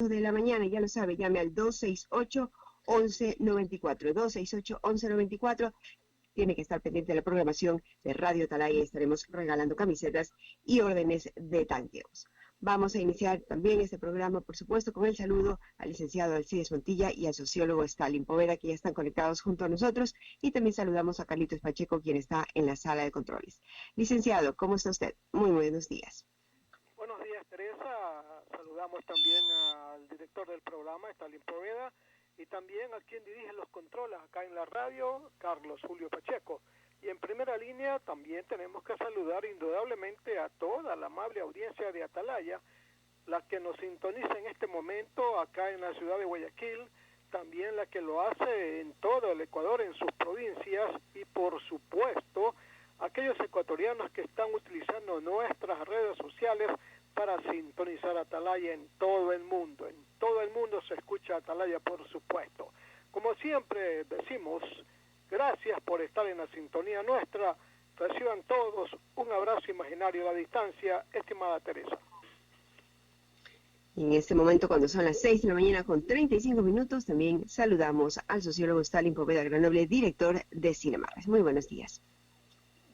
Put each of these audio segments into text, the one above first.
8 de la mañana, ya lo sabe, llame al 268-1194, 268-1194. Tiene que estar pendiente de la programación de Radio Atalaya. Estaremos regalando camisetas y órdenes de tanqueos. Vamos a iniciar también este programa, por supuesto, con el saludo al licenciado Alcides Montilla y al sociólogo Stalin Poveda, que ya están conectados junto a nosotros, y también saludamos a Carlitos Pacheco, quien está en la sala de controles. Licenciado, ¿cómo está usted? Muy buenos días. Buenos días, Teresa. Saludamos también al director del programa, Stalin Poveda, y también a quien dirige los controles acá en la radio, Carlos Julio Pacheco. Y en primera línea también tenemos que saludar indudablemente a toda la amable audiencia de Atalaya, la que nos sintoniza en este momento acá en la ciudad de Guayaquil, también la que lo hace en todo el Ecuador, en sus provincias, y por supuesto aquellos ecuatorianos que están utilizando nuestras redes sociales para sintonizar Atalaya en todo el mundo. En todo el mundo se escucha Atalaya, por supuesto. Como siempre decimos, gracias por estar en la sintonía nuestra. Reciban todos un abrazo imaginario a la distancia, estimada Teresa. Y en este momento, cuando son las 6 de la mañana con 35 minutos, también saludamos al sociólogo Stalin Poveda Granoble, director de Cinemarres. Muy buenos días.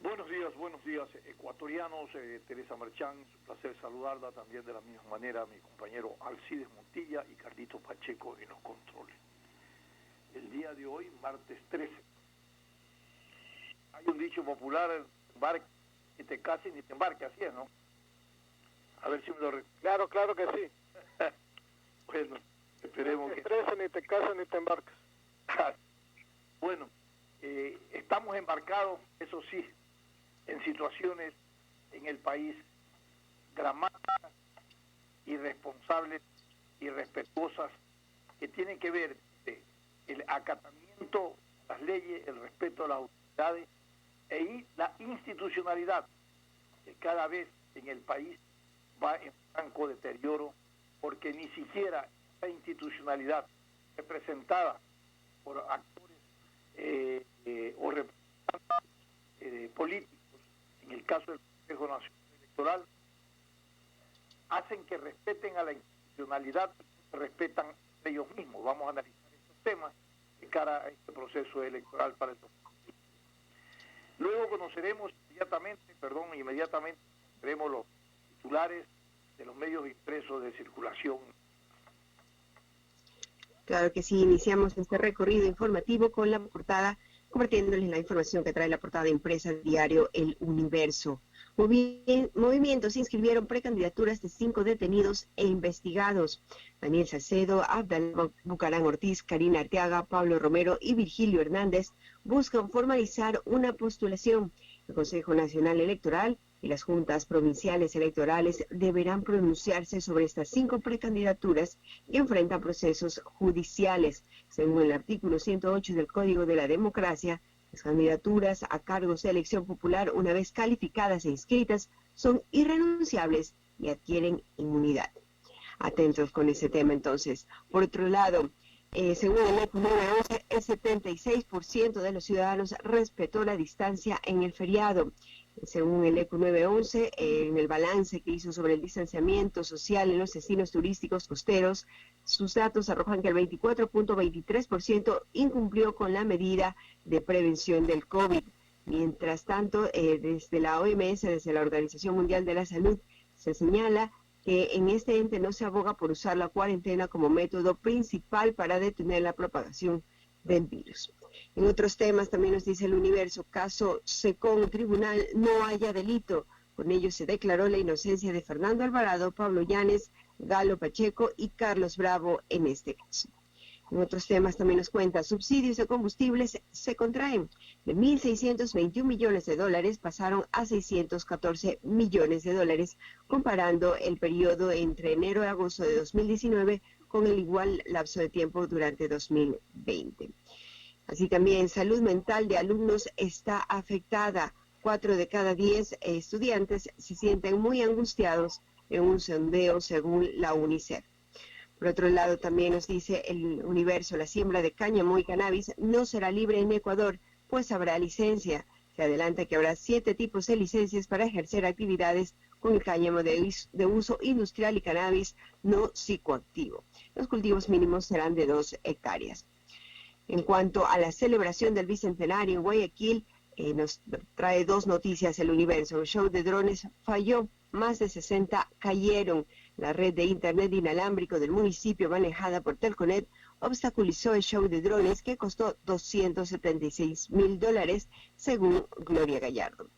Buenos días, ecuatorianos. Teresa Merchán, es un placer saludarla también de la misma manera a mi compañero Alcides Montilla y Carlitos Pacheco en los controles. El día de hoy, martes 13. Hay un dicho popular, ni te cases ni te embarques, así es, ¿no? A ver si me lo... Claro que sí. Bueno, esperemos que... Ni te estreses, ni te casas, ni te embarques. Bueno, estamos embarcados, eso sí, en situaciones en el país dramáticas, irresponsables, irrespetuosas, que tienen que ver el acatamiento de las leyes, el respeto a las autoridades y la institucionalidad, que cada vez en el país va en franco deterioro, porque ni siquiera esta institucionalidad representada por actores o representantes políticos, en el caso del Consejo Nacional Electoral, hacen que respeten a la institucionalidad, que respetan ellos mismos. Vamos a analizar estos temas de cara a este proceso electoral para el 2020. Luego conoceremos inmediatamente veremos los titulares de los medios impresos de circulación. Claro que sí, iniciamos este recorrido informativo con la portada, compartiéndoles la información que trae la portada impresa del diario El Universo. Movimientos inscribieron precandidaturas de 5 detenidos e investigados. Daniel Salcedo, Abdalá Bucarán Ortiz, Karina Arteaga, Pablo Romero y Virgilio Hernández buscan formalizar una postulación. El Consejo Nacional Electoral y las juntas provinciales electorales deberán pronunciarse sobre estas 5 precandidaturas que enfrentan procesos judiciales. Según el artículo 108 del Código de la Democracia, las candidaturas a cargos de elección popular, una vez calificadas e inscritas, son irrenunciables y adquieren inmunidad. Atentos con ese tema entonces. Por otro lado, según el ECU 911, el 76% de los ciudadanos respetó la distancia en el feriado. Según el ECU 911, en el balance que hizo sobre el distanciamiento social en los destinos turísticos costeros, sus datos arrojan que el 24.23% incumplió con la medida de prevención del COVID. Mientras tanto, desde la OMS, desde la Organización Mundial de la Salud, se señala que en este ente no se aboga por usar la cuarentena como método principal para detener la propagación del virus. En otros temas también nos dice El Universo, caso SECON, tribunal no haya delito. Con ello se declaró la inocencia de Fernando Alvarado, Pablo Llanes, Galo Pacheco y Carlos Bravo en este caso. En otros temas también nos cuenta, subsidios de combustibles se contraen. De 1.621 millones de dólares pasaron a 614 millones de dólares, comparando el periodo entre enero y agosto de 2019 con el igual lapso de tiempo durante 2020. Así también, salud mental de alumnos está afectada. 4 de cada 10 estudiantes se sienten muy angustiados en un sondeo según la UNICEF. Por otro lado, también nos dice El Universo, la siembra de cáñamo y cannabis no será libre en Ecuador, pues habrá licencia. Se adelanta que habrá 7 tipos de licencias para ejercer actividades con el cáñamo de uso industrial y cannabis no psicoactivo. Los cultivos mínimos serán de 2 hectáreas. En cuanto a la celebración del Bicentenario en Guayaquil, nos trae 2 noticias el Universo. El show de drones falló, más de 60 cayeron. La red de internet inalámbrico del municipio manejada por Telconet obstaculizó el show de drones que costó $276,000, según Gloria Gallardo.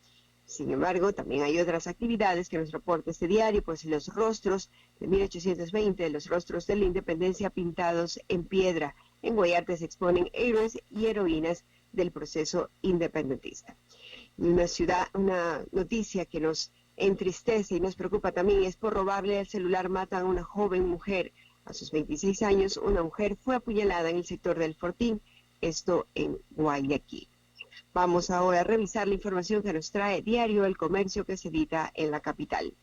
Sin embargo, también hay otras actividades que nos reporta este diario, pues los rostros de 1820, los rostros de la independencia pintados en piedra. En Guayarte se exponen héroes y heroínas del proceso independentista. Una noticia que nos entristece y nos preocupa también es por robarle el celular matan a una joven mujer. A sus 26 años, una mujer fue apuñalada en el sector del Fortín, esto en Guayaquil. Vamos ahora a revisar la información que nos trae Diario El Comercio, que se edita en la capital.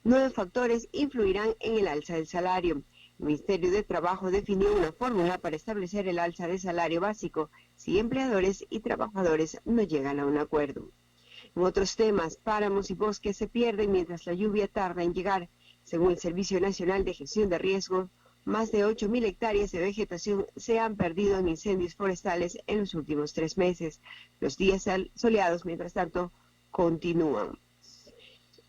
9 factores influirán en el alza del salario. El Ministerio de Trabajo definió una fórmula para establecer el alza de salario básico si empleadores y trabajadores no llegan a un acuerdo. En otros temas, páramos y bosques se pierden mientras la lluvia tarda en llegar. Según el Servicio Nacional de Gestión de Riesgo, más de 8,000 hectáreas de vegetación se han perdido en incendios forestales en los últimos 3 meses. Los días soleados, mientras tanto, continúan.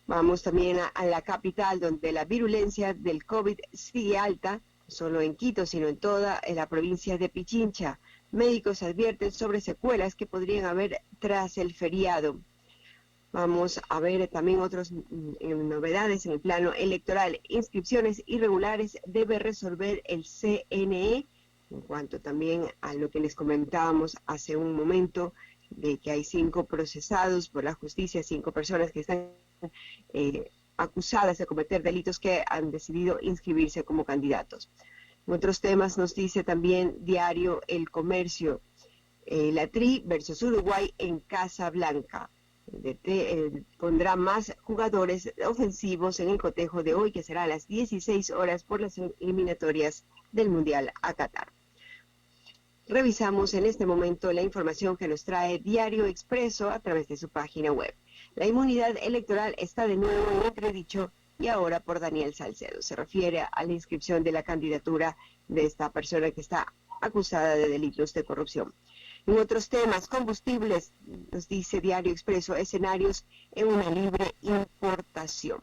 Vamos también a la capital, donde la virulencia del COVID sigue alta, no solo en Quito, sino en toda la provincia de Pichincha. Médicos advierten sobre secuelas que podrían haber tras el feriado. Vamos a ver también otras novedades en el plano electoral. Inscripciones irregulares debe resolver el CNE, en cuanto también a lo que les comentábamos hace un momento, de que hay 5 procesados por la justicia, 5 personas que están acusadas de cometer delitos que han decidido inscribirse como candidatos. En otros temas nos dice también Diario El Comercio, la TRI versus Uruguay en Casablanca. Pondrá más jugadores ofensivos en el cotejo de hoy, que será a las 16 horas por las eliminatorias del Mundial a Qatar. Revisamos en este momento la información que nos trae Diario Expreso a través de su página web. La inmunidad electoral está de nuevo en entredicho y ahora por Daniel Salcedo. Se refiere a la inscripción de la candidatura de esta persona que está acusada de delitos de corrupción. En otros temas, combustibles, nos dice Diario Expreso, escenarios en una libre importación.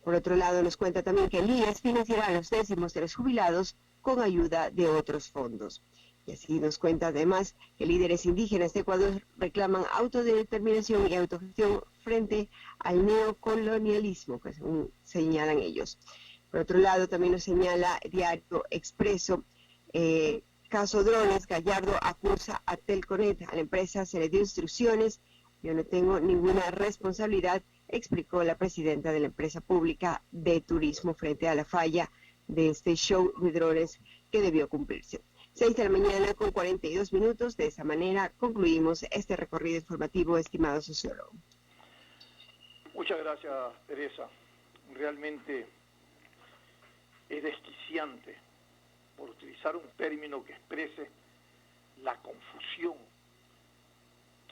Por otro lado, nos cuenta también que el IES financiará los décimos de los jubilados con ayuda de otros fondos. Y así nos cuenta además que líderes indígenas de Ecuador reclaman autodeterminación y autogestión frente al neocolonialismo, que señalan ellos. Por otro lado, también nos señala Diario Expreso, caso drones, Gallardo acusa a Telconet, a la empresa se le dio instrucciones, yo no tengo ninguna responsabilidad, explicó la presidenta de la empresa pública de turismo frente a la falla de este show de drones que debió cumplirse. 6 de la mañana con 42 minutos, de esa manera concluimos este recorrido informativo, estimado sociólogo. Muchas gracias, Teresa. Realmente es desquiciante, por utilizar un término que exprese la confusión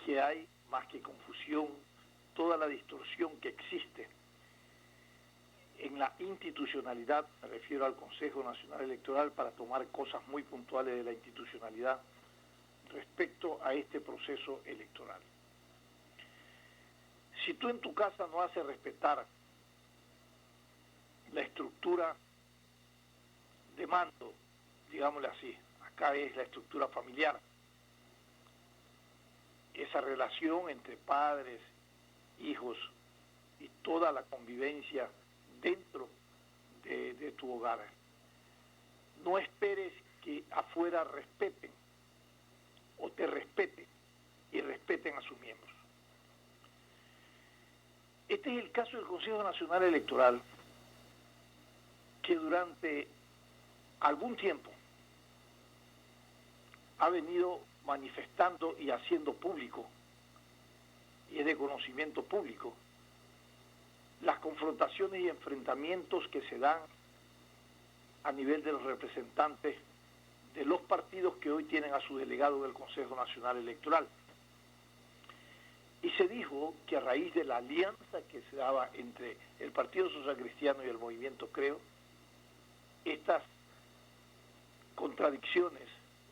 que hay, más que confusión, toda la distorsión que existe en la institucionalidad, me refiero al Consejo Nacional Electoral, para tomar cosas muy puntuales de la institucionalidad respecto a este proceso electoral. Si tú en tu casa no haces respetar la estructura de mando, digámosle así, acá es la estructura familiar, esa relación entre padres, hijos y toda la convivencia dentro de tu hogar. No esperes que afuera respeten o te respeten y respeten a sus miembros. Este es el caso del Consejo Nacional Electoral, que durante algún tiempo ha venido manifestando y haciendo público, y es de conocimiento público, las confrontaciones y enfrentamientos que se dan a nivel de los representantes de los partidos que hoy tienen a su delegado del Consejo Nacional Electoral. Y se dijo que a raíz de la alianza que se daba entre el Partido Social Cristiano y el Movimiento Creo, estas contradicciones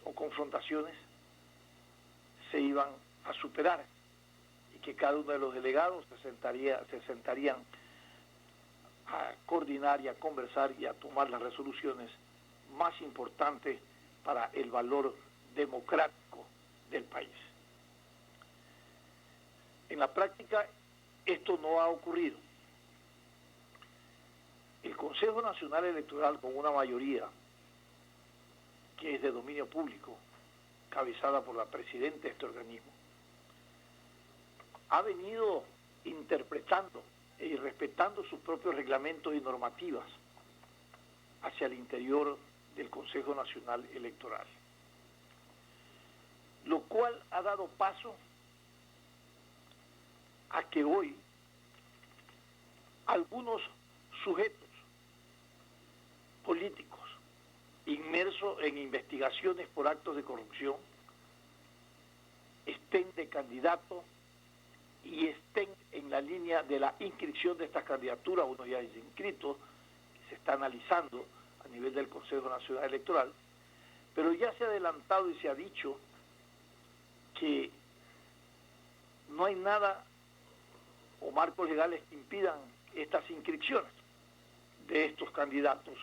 o confrontaciones se iban a superar y que cada uno de los delegados se sentarían a coordinar y a conversar y a tomar las resoluciones más importantes para el valor democrático del país. En la práctica, esto no ha ocurrido. El Consejo Nacional Electoral, con una mayoría que es de dominio público, cabezada por la presidenta de este organismo, ha venido interpretando y respetando sus propios reglamentos y normativas hacia el interior del Consejo Nacional Electoral, lo cual ha dado paso a que hoy algunos sujetos políticos inmersos en investigaciones por actos de corrupción estén de candidato y estén en la línea de la inscripción de estas candidaturas. Uno ya es inscrito, se está analizando a nivel del Consejo Nacional Electoral, pero ya se ha adelantado y se ha dicho que no hay nada o marcos legales que impidan estas inscripciones de estos candidatos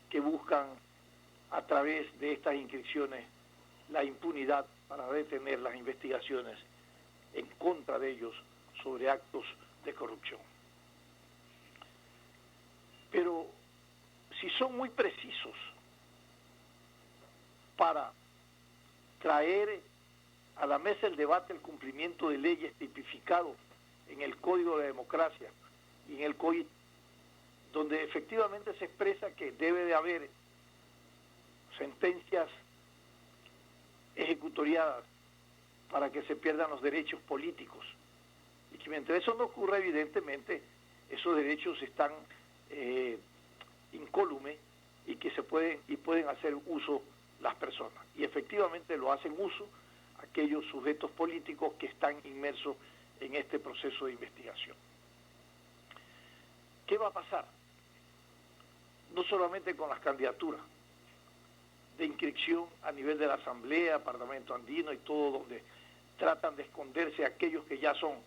que buscan a través de estas inscripciones la impunidad para detener las investigaciones en contra de ellos sobre actos de corrupción. Pero si son muy precisos para traer a la mesa el debate el cumplimiento de leyes tipificados en el Código de Democracia y en el COIT, donde efectivamente se expresa que debe de haber sentencias ejecutoriadas para que se pierdan los derechos políticos, y que mientras eso no ocurra, evidentemente esos derechos están incólumes y que se pueden hacer uso las personas, y efectivamente lo hacen uso aquellos sujetos políticos que están inmersos en este proceso de investigación. ¿Qué va a pasar? No solamente con las candidaturas de inscripción a nivel de la Asamblea, Parlamento Andino y todo, donde tratan de esconderse aquellos que ya son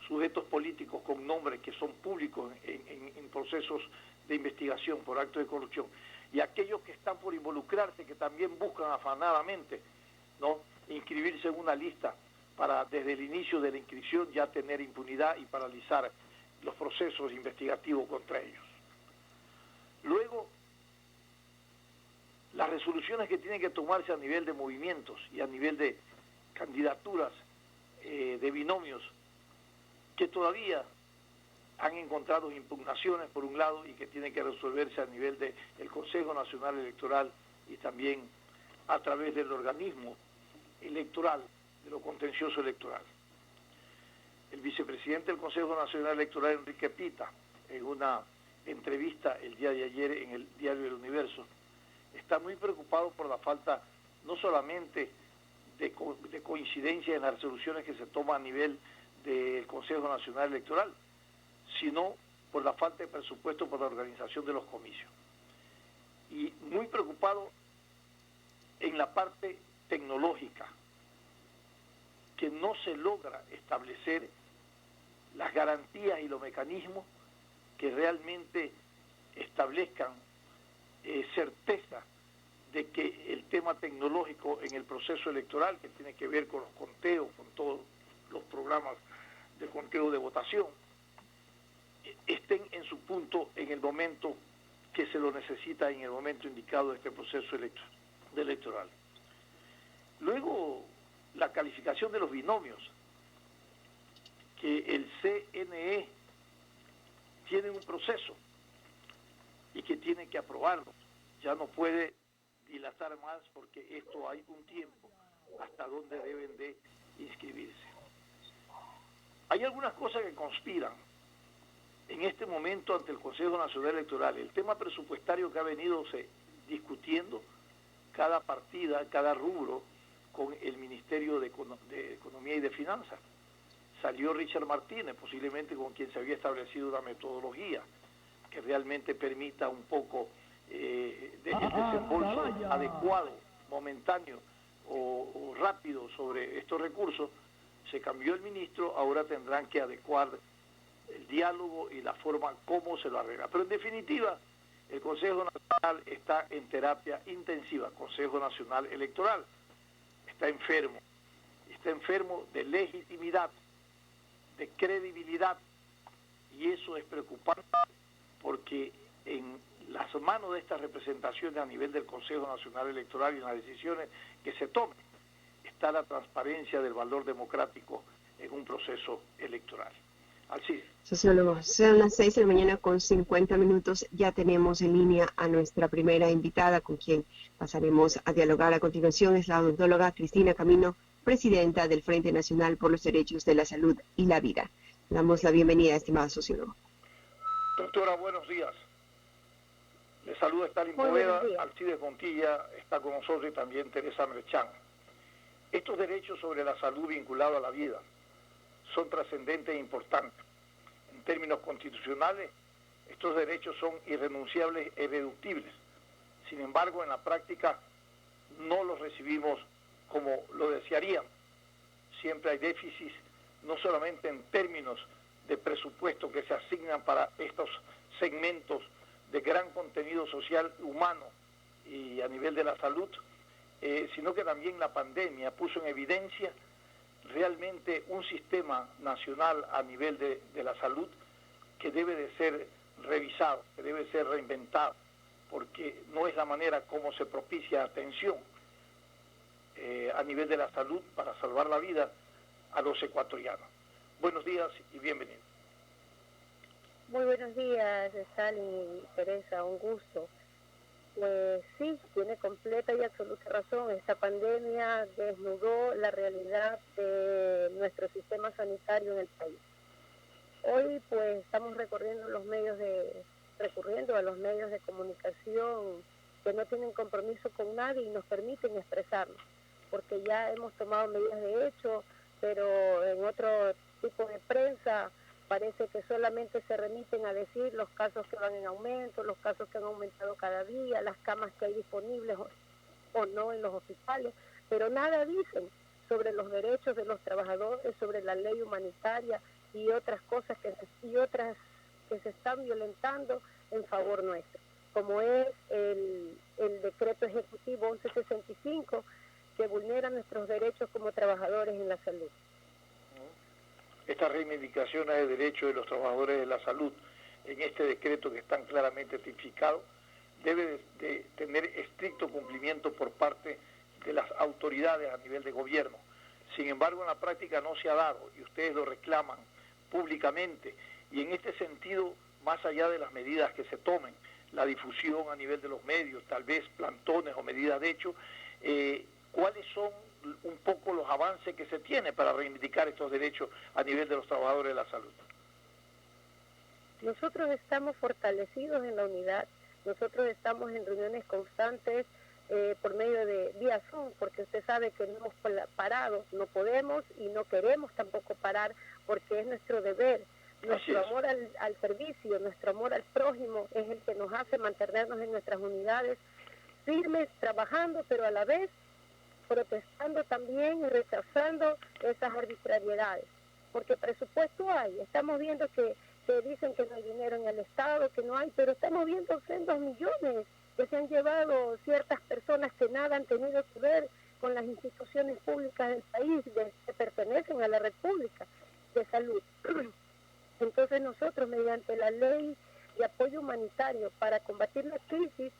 sujetos políticos con nombres que son públicos en procesos de investigación por actos de corrupción, y aquellos que están por involucrarse, que también buscan afanadamente, ¿no?, inscribirse en una lista para desde el inicio de la inscripción ya tener impunidad y paralizar los procesos investigativos contra ellos. Luego, las resoluciones que tienen que tomarse a nivel de movimientos y a nivel de candidaturas de binomios que todavía han encontrado impugnaciones por un lado y que tienen que resolverse a nivel del Consejo Nacional Electoral y también a través del organismo electoral, de lo contencioso electoral. El vicepresidente del Consejo Nacional Electoral, Enrique Pita, en una entrevista el día de ayer en el diario El Universo, está muy preocupado por la falta no solamente de coincidencia en las resoluciones que se toman a nivel del Consejo Nacional Electoral, sino por la falta de presupuesto para la organización de los comicios. Y muy preocupado en la parte tecnológica, que no se logra establecer las garantías y los mecanismos que realmente establezcan certeza de que el tema tecnológico en el proceso electoral, que tiene que ver con los conteos, con todos los programas de conteo de votación, estén en su punto en el momento que se lo necesita, en el momento indicado de este proceso electoral. Luego, la calificación de los binomios, que el CNE tiene un proceso y que tiene que aprobarlo. Ya no puede dilatar más porque esto hay un tiempo hasta donde deben de inscribirse. Hay algunas cosas que conspiran en este momento ante el Consejo Nacional Electoral. El tema presupuestario que ha venido discutiendo cada partida, cada rubro con el Ministerio de Economía y de Finanzas. salió Richard Martínez, posiblemente con quien se había establecido una metodología que realmente permita un poco el desembolso adecuado, momentáneo o rápido sobre estos recursos. Se cambió el ministro, ahora tendrán que adecuar el diálogo y la forma como se lo arregla. Pero en definitiva, el Consejo Nacional está en terapia intensiva, Consejo Nacional Electoral, está enfermo de legitimidad, de credibilidad, y eso es preocupante porque en las manos de estas representaciones a nivel del Consejo Nacional Electoral y en las decisiones que se tomen está la transparencia del valor democrático en un proceso electoral. Alcides. Sociólogo, son las 6 de la mañana con 50 minutos. Ya tenemos en línea a nuestra primera invitada con quien pasaremos a dialogar a continuación. Es la odontóloga Cristina Camino, presidenta del Frente Nacional por los Derechos de la Salud y la Vida. Damos la bienvenida, estimada sociólogo. Doctora, buenos días. Le saluda Stalin Poveda, Alcides Montilla está con nosotros y también Teresa Merchán. Estos derechos sobre la salud vinculados a la vida son trascendentes e importantes. En términos constitucionales, estos derechos son irrenunciables e irreductibles. Sin embargo, en la práctica no los recibimos como lo desearíamos. Siempre hay déficits, no solamente en términos de presupuesto que se asignan para estos segmentos de gran contenido social humano y a nivel de la salud, sino que también la pandemia puso en evidencia realmente un sistema nacional a nivel de la salud que debe de ser revisado, que debe ser reinventado, porque no es la manera como se propicia atención a nivel de la salud para salvar la vida a los ecuatorianos. Buenos días y bienvenidos. Muy buenos días, Stalin y Teresa, un gusto. Pues sí, tiene completa y absoluta razón. Esta pandemia desnudó la realidad de nuestro sistema sanitario en el país. Hoy pues estamos recurriendo a los medios de comunicación que no tienen compromiso con nadie y nos permiten expresarnos, porque ya hemos tomado medidas de hecho, pero en otro tipo de prensa parece que solamente se remiten a decir los casos que van en aumento, los casos que han aumentado cada día, las camas que hay disponibles o no en los hospitales, pero nada dicen sobre los derechos de los trabajadores, sobre la ley humanitaria y otras cosas que se están violentando en favor nuestro, como es el decreto ejecutivo 1165 que vulnera nuestros derechos como trabajadores en la salud. Estas reivindicaciones de derechos de los trabajadores de la salud en este decreto que están claramente tipificados debe de tener estricto cumplimiento por parte de las autoridades a nivel de gobierno. Sin embargo, en la práctica no se ha dado y ustedes lo reclaman públicamente, y en este sentido, más allá de las medidas que se tomen, la difusión a nivel de los medios, tal vez plantones o medidas de hecho, ¿cuáles son un poco los avances que se tiene para reivindicar estos derechos a nivel de los trabajadores de la salud? Nosotros estamos fortalecidos en la unidad, nosotros estamos en reuniones constantes por medio de vía Zoom, porque usted sabe que no hemos parado, no podemos y no queremos tampoco parar, porque es nuestro deber. Nuestro amor al servicio, nuestro amor al prójimo es el que nos hace mantenernos en nuestras unidades firmes, trabajando, pero a la vez protestando también y rechazando esas arbitrariedades, porque presupuesto hay. Estamos viendo que dicen que no hay dinero en el Estado, que no hay, pero estamos viendo sendos millones que se han llevado ciertas personas que nada han tenido que ver con las instituciones públicas del país, que pertenecen a la red pública de salud. Entonces nosotros, mediante la ley de apoyo humanitario para combatir la crisis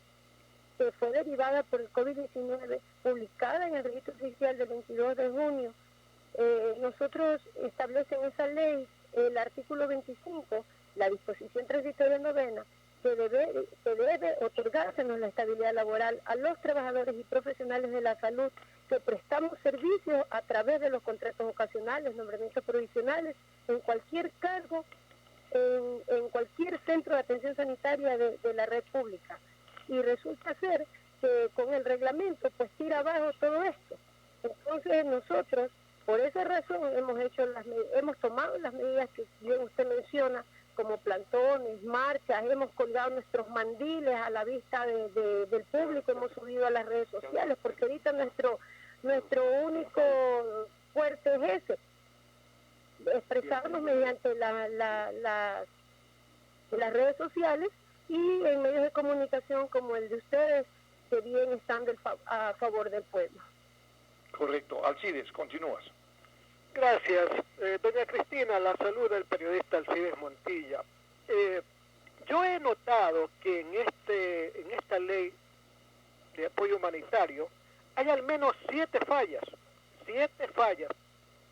que fue derivada por el COVID-19, publicada en el registro oficial del 22 de junio, nosotros establecen esa ley, el artículo 25, la disposición transitoria novena, que debe otorgársenos la estabilidad laboral a los trabajadores y profesionales de la salud que prestamos servicios a través de los contratos ocasionales, nombramientos provisionales, en cualquier cargo, en cualquier centro de atención sanitaria de la red pública. Y resulta ser que con el reglamento pues tira abajo todo esto. Entonces nosotros Por esa razón hemos tomado las medidas que bien usted menciona, como plantones, marchas, hemos colgado nuestros mandiles a la vista del público, hemos subido a las redes sociales, porque ahorita nuestro único fuerte es ese, expresarnos mediante las redes sociales y en medios de comunicación como el de ustedes, que bien están a favor del pueblo. Correcto. Alcides, continúas. Gracias. Doña Cristina, la saluda el periodista Alcides Montilla. Yo he notado que en esta ley de apoyo humanitario hay al menos 7 fallas. 7 fallas.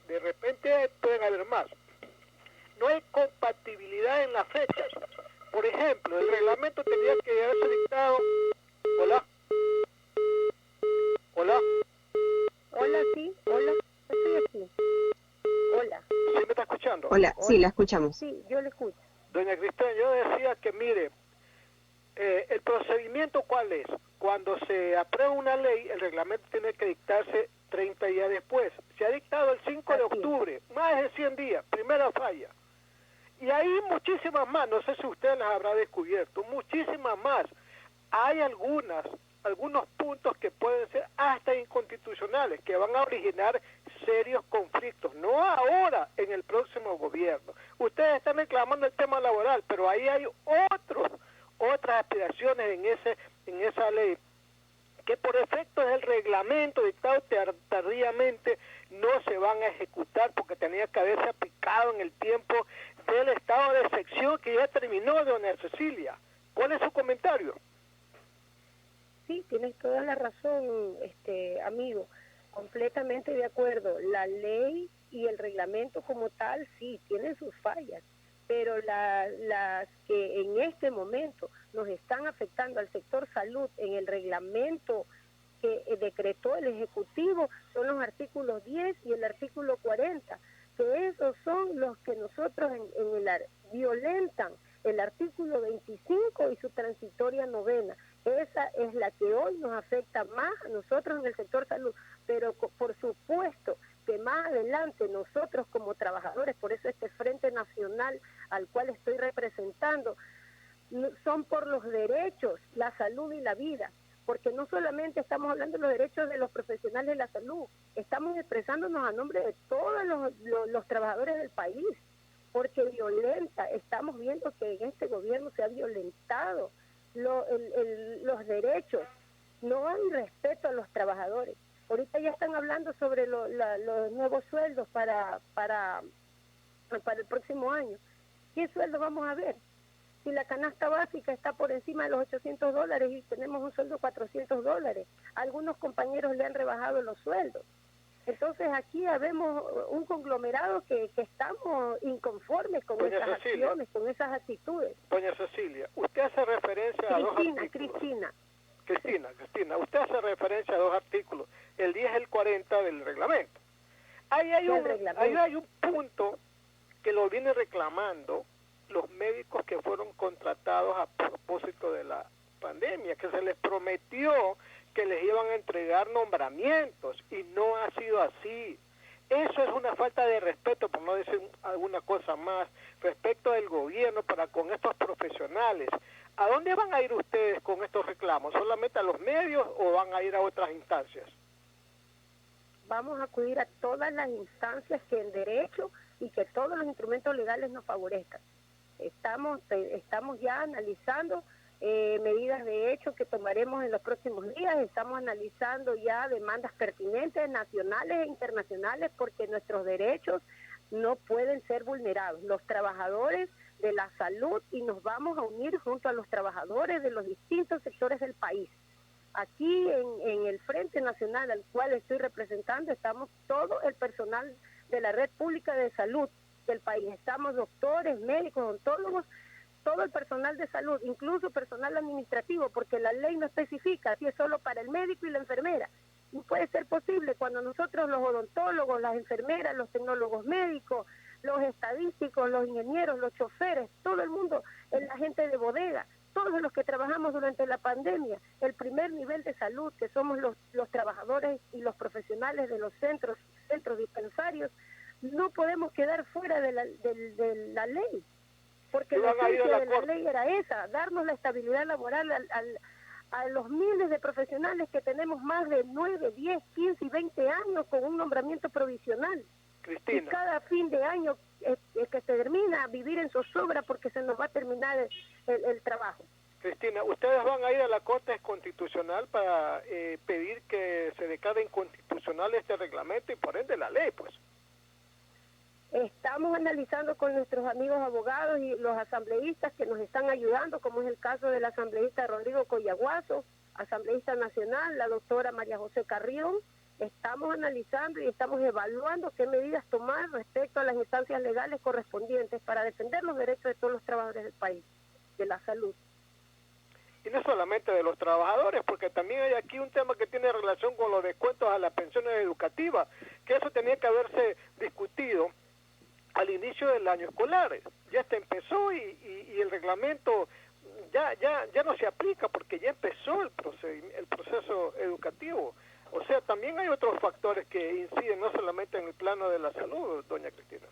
De repente pueden haber más. No hay compatibilidad en las fechas. Por ejemplo, el reglamento tendría que haberse dictado... Hola. Hola. Hola, sí, hola, estoy aquí. Hola. ¿Sí me está escuchando? Hola, sí, la escuchamos. Sí, yo le escucho. Doña Cristina, yo decía que mire, el procedimiento ¿cuál es? Cuando se aprueba una ley, el reglamento tiene que dictarse 30 días después. Se ha dictado el 5 de octubre, más de 100 días, primera falla. Y hay muchísimas más, no sé si usted las habrá descubierto, muchísimas más. Hay algunos puntos que pueden ser hasta inconstitucionales, que van a originar serios conflictos, no ahora en el próximo gobierno. Ustedes están reclamando el tema laboral, pero ahí hay otras aspiraciones en esa ley, que por efectos del reglamento dictado tardíamente no se van a ejecutar porque tenía que haberse aplicado en el tiempo del estado de excepción que ya terminó, doña Cecilia. ¿Cuál es su comentario? Sí, tienes toda la razón, amigo, completamente de acuerdo. La ley y el reglamento como tal, sí, tienen sus fallas, pero las que en este momento nos están afectando al sector salud en el reglamento que decretó el Ejecutivo son los artículos 10 y el artículo 40, que esos son los que nosotros violentan el artículo 25 y su transitoria novena. Esa es la que hoy nos afecta más a nosotros en el sector salud, pero por supuesto que más adelante nosotros como trabajadores, por eso este Frente Nacional al cual estoy representando, son por los derechos, la salud y la vida, porque no solamente estamos hablando de los derechos de los profesionales de la salud, estamos expresándonos a nombre de todos los trabajadores del país, porque estamos viendo que en este gobierno se ha violentado los derechos, no hay respeto a los trabajadores. Ahorita ya están hablando sobre los nuevos sueldos para el próximo año. ¿Qué sueldo vamos a ver? Si la canasta básica está por encima de los $800 y tenemos un sueldo de $400, algunos compañeros le han rebajado los sueldos. Entonces aquí habemos un conglomerado que estamos inconformes con esas acciones, con esas actitudes. Doña Cecilia, usted hace referencia a dos artículos. Cristina, usted hace referencia a dos artículos, el 10 y el 40 del reglamento. Ahí hay un punto que lo viene reclamando los médicos que fueron contratados a propósito de la pandemia, que se les prometió que les iban a entregar nombramientos y no ha sido así. Eso es una falta de respeto, por no decir alguna cosa más, respecto del gobierno para con estos profesionales. ¿A dónde van a ir ustedes con estos reclamos? ¿Solamente a los medios o van a ir a otras instancias? Vamos a acudir a todas las instancias que en derecho y que todos los instrumentos legales nos favorezcan. Estamos ya analizando medidas de hecho que tomaremos en los próximos días, estamos analizando ya demandas pertinentes nacionales e internacionales porque nuestros derechos no pueden ser vulnerados. Los trabajadores de la salud y nos vamos a unir junto a los trabajadores de los distintos sectores del país. Aquí en el Frente Nacional al cual estoy representando estamos todo el personal de la red pública de salud del país. Estamos doctores, médicos, odontólogos, todo el personal de salud, incluso personal administrativo, porque la ley no especifica si es solo para el médico y la enfermera. No puede ser posible cuando nosotros los odontólogos, las enfermeras, los tecnólogos médicos, los estadísticos, los ingenieros, los choferes, todo el mundo, la gente de bodega, todos los que trabajamos durante la pandemia, el primer nivel de salud, que somos los trabajadores y los profesionales de los centros dispensarios, no podemos quedar fuera de la ley, porque la esencia de la ley era esa, darnos la estabilidad laboral a los miles de profesionales que tenemos más de 9, 10, 15 y 20 años con un nombramiento provisional. Cristina. Y cada fin de año que se termina a vivir en zozobra porque se nos va a terminar el trabajo. Cristina, ustedes van a ir a la Corte Constitucional para pedir que se declare inconstitucional este reglamento y por ende la ley, pues. Estamos analizando con nuestros amigos abogados y los asambleístas que nos están ayudando, como es el caso del asambleísta Rodrigo Coyaguazo, asambleísta nacional, la doctora María José Carrión. Estamos analizando y estamos evaluando qué medidas tomar respecto a las instancias legales correspondientes para defender los derechos de todos los trabajadores del país, de la salud. Y no solamente de los trabajadores, porque también hay aquí un tema que tiene relación con los descuentos a las pensiones educativas, que eso tenía que haberse discutido al inicio del año escolar. Ya empezó y el reglamento ya no se aplica porque ya empezó el proceso educativo. O sea, también hay otros factores que inciden no solamente en el plano de la salud, doña Cristina.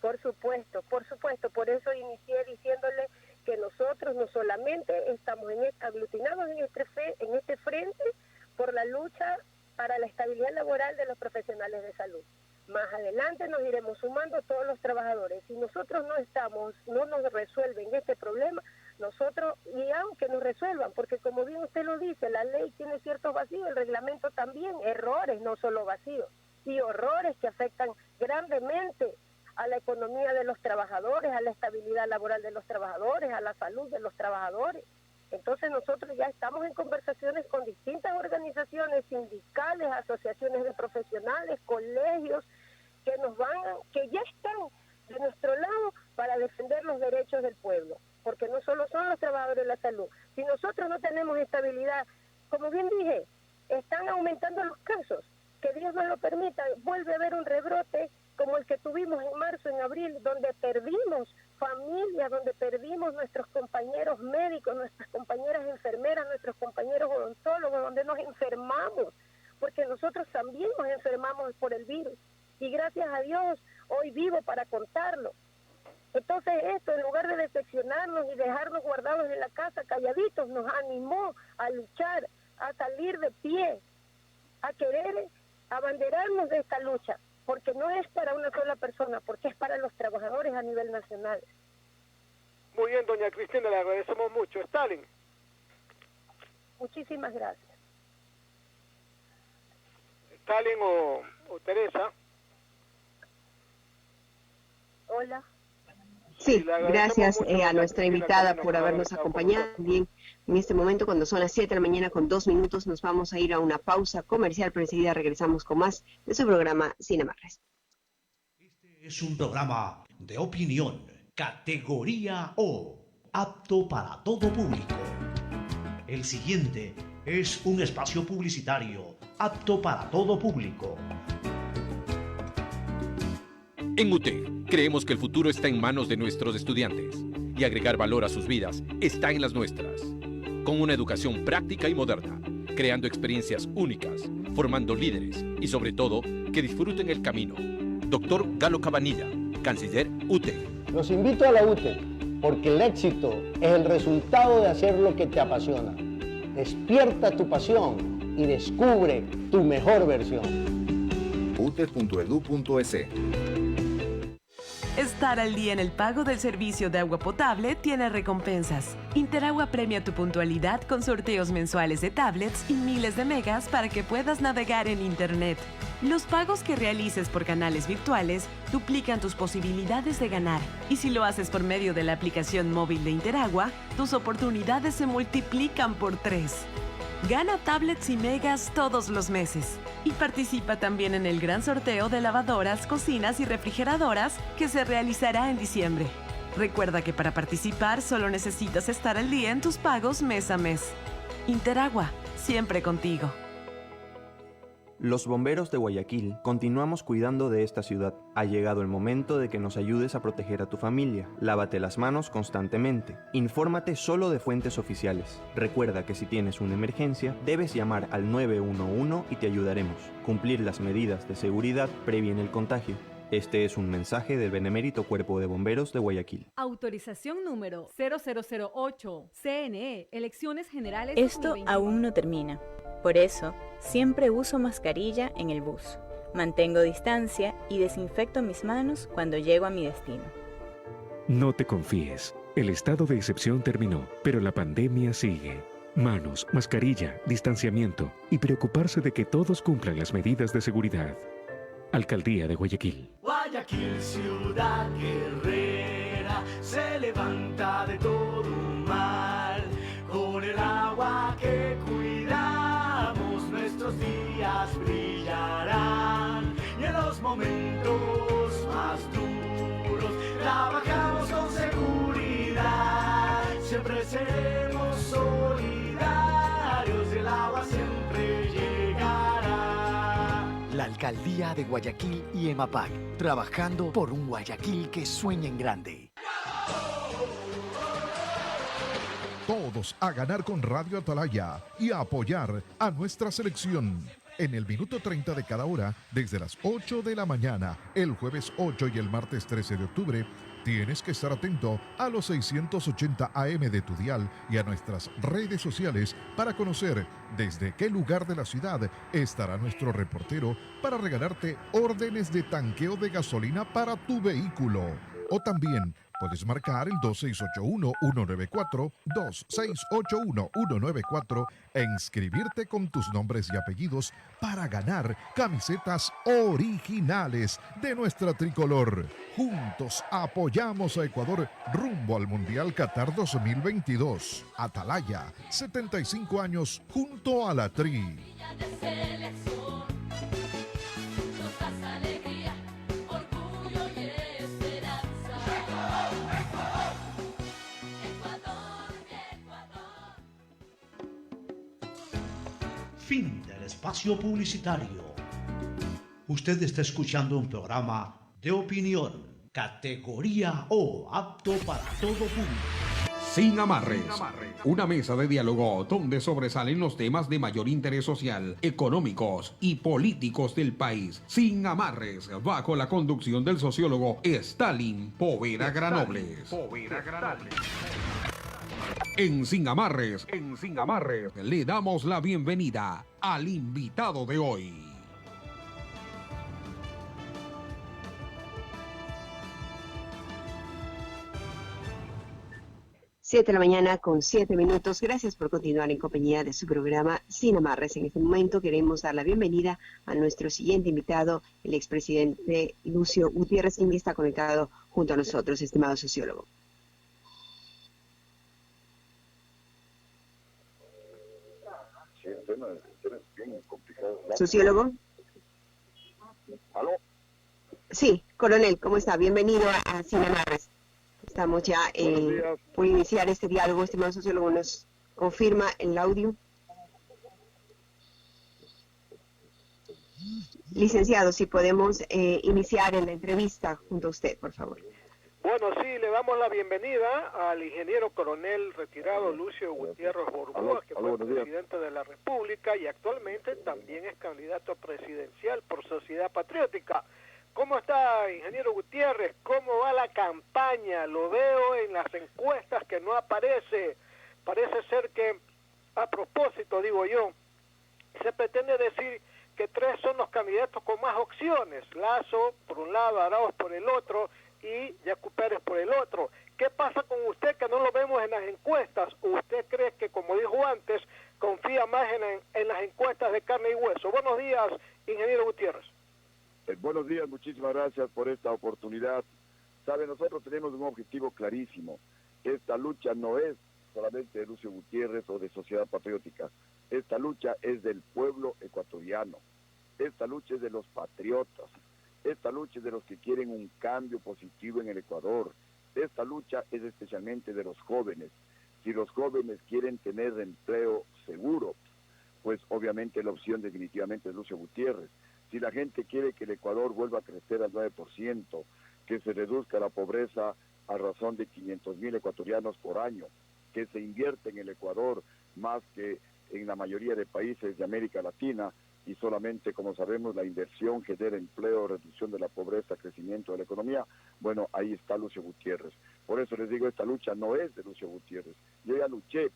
Por supuesto, por eso inicié diciéndole que nosotros no solamente estamos aglutinados en este frente por la lucha para la estabilidad laboral de los profesionales de salud. Más adelante nos iremos sumando todos los trabajadores. Si nosotros no nos resuelven este problema, y aunque nos resuelvan, porque como bien usted lo dice, la ley tiene ciertos vacíos, el reglamento también, errores, no solo vacíos, y horrores que afectan grandemente a la economía de los trabajadores, a la estabilidad laboral de los trabajadores, a la salud de los trabajadores. Entonces nosotros ya estamos en conversaciones con distintas organizaciones sindicales, asociaciones de profesionales, colegios, que ya están de nuestro lado para defender los derechos del pueblo, porque no solo son los trabajadores de la salud. Si nosotros no tenemos estabilidad, como bien dije, están aumentando los casos, que Dios nos lo permita, vuelve a haber un rebrote como el que tuvimos en marzo, en abril, donde perdimos familias, donde perdimos nuestros compañeros médicos, nuestras compañeras enfermeras, nuestros compañeros odontólogos, donde nos enfermamos, porque nosotros también nos enfermamos por el virus. Y gracias a Dios, hoy vivo para contarlo. Entonces esto, en lugar de decepcionarnos y dejarnos guardados en la casa, calladitos, nos animó a luchar, a salir de pie, a querer abanderarnos de esta lucha, porque no es para una sola persona, porque es para los trabajadores a nivel nacional. Muy bien, doña Cristina, le agradecemos mucho. Stalin. Muchísimas gracias. Stalin o Teresa. Hola. Sí, gracias a nuestra invitada por habernos acompañado. Bien, en este momento, cuando son las 7 de la mañana con 2 minutos, nos vamos a ir a una pausa comercial, pero enseguida regresamos con más de su programa Sin Amarres. Este es un programa de opinión, categoría O, apto para todo público. El siguiente es un espacio publicitario apto para todo público. En UTE, creemos que el futuro está en manos de nuestros estudiantes y agregar valor a sus vidas está en las nuestras. Con una educación práctica y moderna, creando experiencias únicas, formando líderes y sobre todo, que disfruten el camino. Doctor Galo Cabanilla, Canciller UTE. Los invito a la UTE porque el éxito es el resultado de hacer lo que te apasiona. Despierta tu pasión y descubre tu mejor versión. ute.edu.es. Estar al día en el pago del servicio de agua potable tiene recompensas. Interagua premia tu puntualidad con sorteos mensuales de tablets y miles de megas para que puedas navegar en Internet. Los pagos que realices por canales virtuales duplican tus posibilidades de ganar. Y si lo haces por medio de la aplicación móvil de Interagua, tus oportunidades se multiplican por 3. Gana tablets y megas todos los meses. Y participa también en el gran sorteo de lavadoras, cocinas y refrigeradoras que se realizará en diciembre. Recuerda que para participar solo necesitas estar al día en tus pagos mes a mes. Interagua, siempre contigo. Los bomberos de Guayaquil continuamos cuidando de esta ciudad. Ha llegado el momento de que nos ayudes a proteger a tu familia. Lávate las manos constantemente. Infórmate solo de fuentes oficiales. Recuerda que si tienes una emergencia, debes llamar al 911 y te ayudaremos. Cumplir las medidas de seguridad previene el contagio. Este es un mensaje del Benemérito Cuerpo de Bomberos de Guayaquil. Autorización número 0008. CNE, Elecciones Generales. Esto aún no termina. Por eso, siempre uso mascarilla en el bus. Mantengo distancia y desinfecto mis manos cuando llego a mi destino. No te confíes. El estado de excepción terminó, pero la pandemia sigue. Manos, mascarilla, distanciamiento y preocuparse de que todos cumplan las medidas de seguridad. Alcaldía de Guayaquil. Guayaquil, ciudad guerrera, se levanta de todo mal. Con el agua que cuidamos, nuestros días brillarán. Y en los momentos más duros, trabajamos con seguridad. Siempre seremos solidarios, el agua siempre llegará. La Alcaldía de Guayaquil y EMAPAC, trabajando por un Guayaquil que sueña en grande. Todos a ganar con Radio Atalaya y a apoyar a nuestra selección. En el minuto 30 de cada hora, desde las 8 de la mañana, el jueves 8 y el martes 13 de octubre, tienes que estar atento a los 680 AM de tu dial y a nuestras redes sociales para conocer desde qué lugar de la ciudad estará nuestro reportero para regalarte órdenes de tanqueo de gasolina para tu vehículo. O también puedes marcar el 2681-194, 2681-194 e inscribirte con tus nombres y apellidos para ganar camisetas originales de nuestra tricolor. Juntos apoyamos a Ecuador rumbo al Mundial Qatar 2022. Atalaya, 75 años junto a la Tri. Fin del espacio publicitario. Usted está escuchando un programa de opinión, categoría O, apto para todo público. Sin amarres, una mesa de diálogo donde sobresalen los temas de mayor interés social, económicos y políticos del país. Sin amarres, bajo la conducción del sociólogo Stalin Poveda Granobles. En Sin Amarres, le damos la bienvenida al invitado de hoy. Siete de la mañana con 7 minutos. Gracias por continuar en compañía de su programa Sin Amarres. En este momento queremos dar la bienvenida a nuestro siguiente invitado, el expresidente Lucio Gutiérrez, quien está conectado junto a nosotros, estimado sociólogo. ¿Sociólogo? ¿Aló? Sí, coronel, ¿cómo está? Bienvenido a Sin Amarres. Estamos ya por iniciar este diálogo. Estimado sociólogo, ¿nos confirma el audio? Licenciado, si podemos iniciar en la entrevista junto a usted, por favor. Bueno, sí, le damos la bienvenida al ingeniero coronel retirado Lucio Gutiérrez Borbúa, que fue presidente de la República y actualmente también es candidato presidencial por Sociedad Patriótica. ¿Cómo está, ingeniero Gutiérrez? ¿Cómo va la campaña? Lo veo en las encuestas que no aparece. Parece ser que, a propósito, digo yo, se pretende decir que 3 son los candidatos con más opciones. Lasso, por un lado, Arauz por el otro, y Yacu Pérez por el otro. ¿Qué pasa con usted que no lo vemos en las encuestas? ¿Usted cree que, como dijo antes, confía más en las encuestas de carne y hueso? Buenos días, ingeniero Gutiérrez. Buenos días, muchísimas gracias por esta oportunidad. Sabe, nosotros tenemos un objetivo clarísimo. Esta lucha no es solamente de Lucio Gutiérrez o de Sociedad Patriótica. Esta lucha es del pueblo ecuatoriano. Esta lucha es de los patriotas. Esta lucha es de los que quieren un cambio positivo en el Ecuador. Esta lucha es especialmente de los jóvenes. Si los jóvenes quieren tener empleo seguro, pues obviamente la opción definitivamente es Lucio Gutiérrez. Si la gente quiere que el Ecuador vuelva a crecer al 9%, que se reduzca la pobreza a razón de 500.000 ecuatorianos por año, que se invierte en el Ecuador más que en la mayoría de países de América Latina, y solamente, como sabemos, la inversión genera empleo, reducción de la pobreza, crecimiento de la economía, bueno, ahí está Lucio Gutiérrez. Por eso les digo, esta lucha no es de Lucio Gutiérrez. Yo ya luché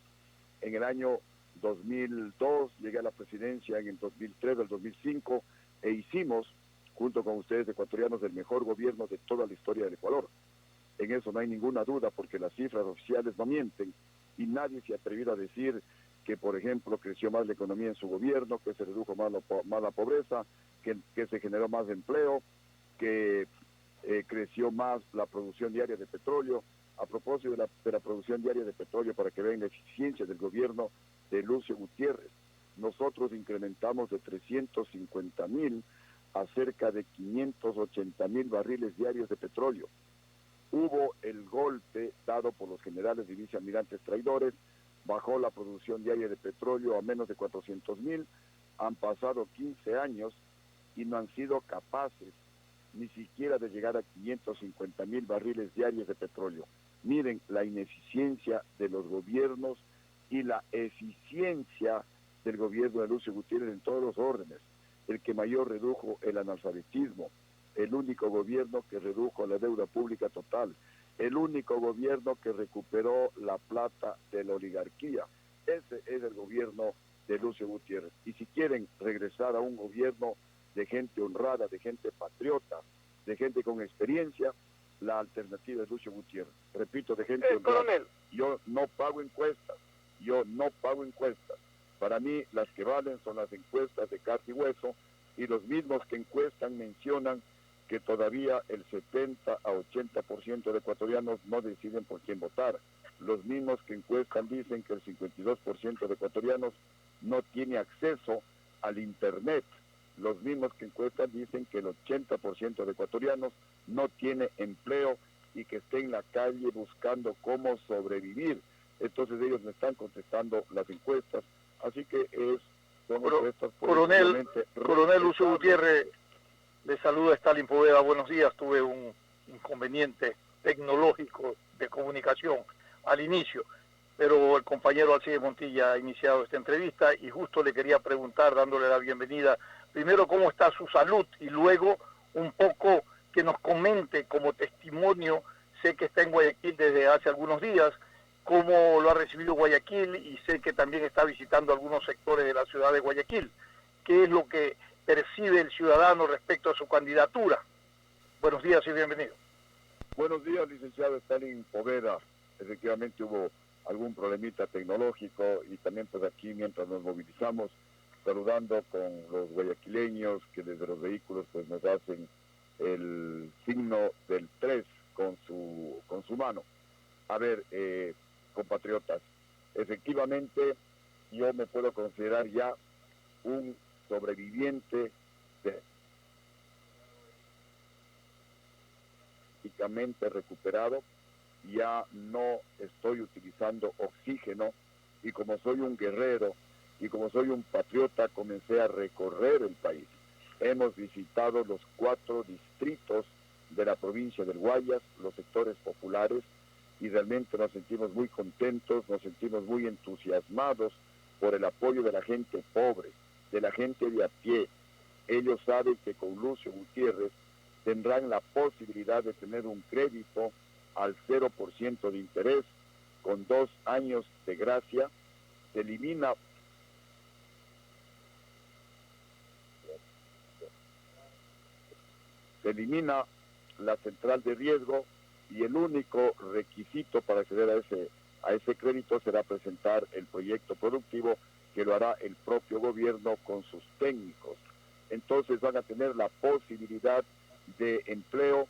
en el año 2002, llegué a la presidencia en el 2003, el 2005, e hicimos, junto con ustedes ecuatorianos, el mejor gobierno de toda la historia del Ecuador. En eso no hay ninguna duda, porque las cifras oficiales no mienten, y nadie se ha atrevido a decir que, por ejemplo, creció más la economía en su gobierno, que se redujo más la pobreza, que se generó más empleo, que creció más la producción diaria de petróleo. A propósito de la producción diaria de petróleo, para que vean la eficiencia del gobierno de Lucio Gutiérrez, nosotros incrementamos de 350.000 a cerca de 580.000 barriles diarios de petróleo. Hubo el golpe dado por los generales y vicealmirantes traidores, bajó la producción diaria de petróleo a menos de 400.000, han pasado 15 años y no han sido capaces ni siquiera de llegar a 550.000 barriles diarios de petróleo. Miren la ineficiencia de los gobiernos y la eficiencia del gobierno de Lucio Gutiérrez en todos los órdenes. El que mayor redujo el analfabetismo, el único gobierno que redujo la deuda pública total, el único gobierno que recuperó la plata de la oligarquía. Ese es el gobierno de Lucio Gutiérrez. Y si quieren regresar a un gobierno de gente honrada, de gente patriota, de gente con experiencia, la alternativa es Lucio Gutiérrez. Repito, de gente honrada. Coronel. Yo no pago encuestas. Para mí, las que valen son las encuestas de carne y hueso, y los mismos que encuestan mencionan que todavía el 70 a 80% de ecuatorianos no deciden por quién votar. Los mismos que encuestan dicen que el 52% de ecuatorianos no tiene acceso al Internet. Los mismos que encuestan dicen que el 80% de ecuatorianos no tiene empleo y que está en la calle buscando cómo sobrevivir. Entonces ellos me están contestando las encuestas. Así que son encuestas... Coronel Lucio Gutiérrez, le saluda Stalin Poveda, buenos días. Tuve un inconveniente tecnológico de comunicación al inicio, pero el compañero Alcides Montilla ha iniciado esta entrevista y justo le quería preguntar, dándole la bienvenida, primero cómo está su salud y luego un poco que nos comente como testimonio, sé que está en Guayaquil desde hace algunos días, cómo lo ha recibido Guayaquil y sé que también está visitando algunos sectores de la ciudad de Guayaquil. ¿Qué es lo que percibe el ciudadano respecto a su candidatura? Buenos días y bienvenido. Buenos días, licenciado Stalin Poveda. Efectivamente hubo algún problemita tecnológico y también pues aquí mientras nos movilizamos, saludando con los guayaquileños que desde los vehículos pues nos hacen el signo del 3 con su mano. A ver, compatriotas, efectivamente yo me puedo considerar ya un sobreviviente prácticamente recuperado, ya no estoy utilizando oxígeno y como soy un guerrero y como soy un patriota comencé a recorrer el país. Hemos visitado los 4 distritos de la provincia del Guayas, los sectores populares, y realmente nos sentimos muy contentos, nos sentimos muy entusiasmados por el apoyo de la gente pobre, de la gente de a pie. Ellos saben que con Lucio Gutiérrez tendrán la posibilidad de tener un crédito al 0% de interés, con 2 años de gracia. Se elimina la central de riesgo y el único requisito para acceder a ese crédito será presentar el proyecto productivo, que lo hará el propio gobierno con sus técnicos. Entonces van a tener la posibilidad de empleo.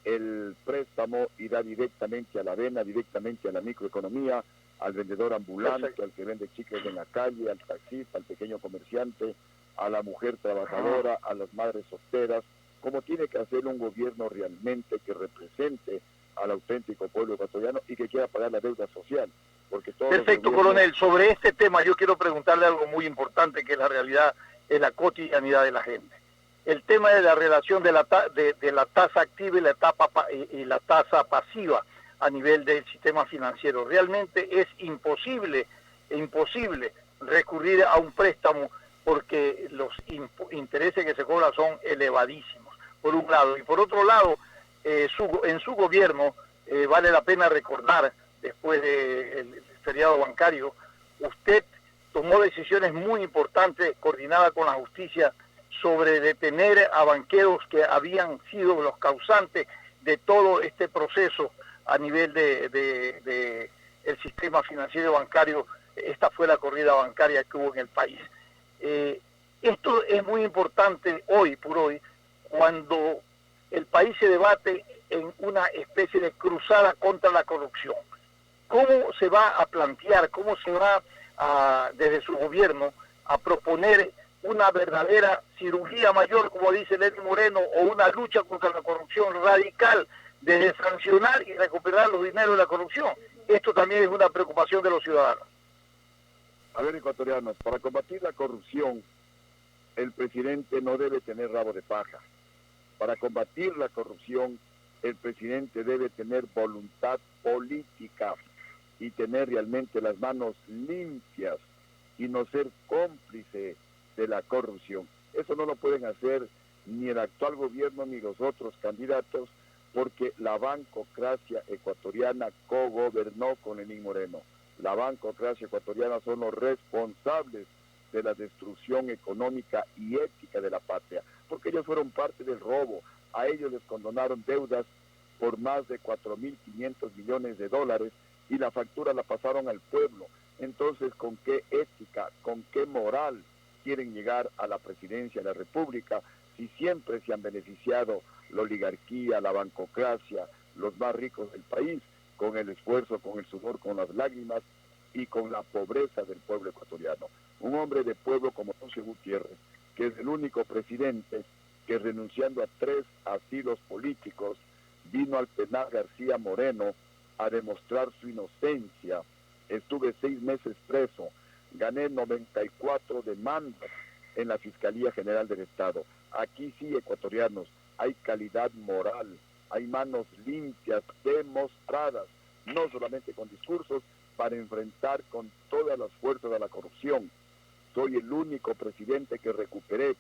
El préstamo irá directamente a la avena, directamente a la microeconomía, al vendedor ambulante, al que vende chicles en la calle, al taxista, al pequeño comerciante, a la mujer trabajadora, a las madres solteras, como tiene que hacer un gobierno realmente que represente al auténtico pueblo ecuatoriano y que quiera pagar la deuda social. porque todos Perfecto, coronel. Sobre este tema yo quiero preguntarle algo muy importante, que es la realidad, es la cotidianidad de la gente. El tema de la relación de la tasa activa y la tasa pasiva a nivel del sistema financiero. Realmente es imposible recurrir a un préstamo porque los intereses que se cobran son elevadísimos, por un lado. Y por otro lado, en su gobierno, vale la pena recordar, después del feriado bancario, usted tomó decisiones muy importantes coordinadas con la justicia sobre detener a banqueros que habían sido los causantes de todo este proceso a nivel de el sistema financiero bancario. Esta fue la corrida bancaria que hubo en el país. Esto es muy importante hoy por hoy, cuando el país se debate en una especie de cruzada contra la corrupción. ¿Cómo se va a plantear, cómo se va desde su gobierno a proponer una verdadera cirugía mayor, como dice Lenín Moreno, o una lucha contra la corrupción radical, de sancionar y recuperar los dineros de la corrupción? Esto también es una preocupación de los ciudadanos. A ver, ecuatorianos, para combatir la corrupción, el presidente no debe tener rabo de paja. Para combatir la corrupción, el presidente debe tener voluntad política y tener realmente las manos limpias y no ser cómplice de la corrupción. Eso no lo pueden hacer ni el actual gobierno ni los otros candidatos, porque la bancocracia ecuatoriana cogobernó con Lenín Moreno. La bancocracia ecuatoriana son los responsables de la destrucción económica y ética de la patria, porque ellos fueron parte del robo. A ellos les condonaron deudas por más de 4.500 millones de dólares y la factura la pasaron al pueblo. Entonces, ¿con qué ética, con qué moral quieren llegar a la presidencia de la República si siempre se han beneficiado la oligarquía, la bancocracia, los más ricos del país, con el esfuerzo, con el sudor, con las lágrimas y con la pobreza del pueblo ecuatoriano? Un hombre de pueblo como Lucio Gutiérrez, que es el único presidente que, renunciando a 3 asilos políticos, vino al penal García Moreno a demostrar su inocencia. Estuve 6 meses preso, gané 94 demandas en la Fiscalía General del Estado. Aquí sí, ecuatorianos, hay calidad moral, hay manos limpias, demostradas, no solamente con discursos, para enfrentar con todas las fuerzas a la corrupción. Soy el único presidente que recuperé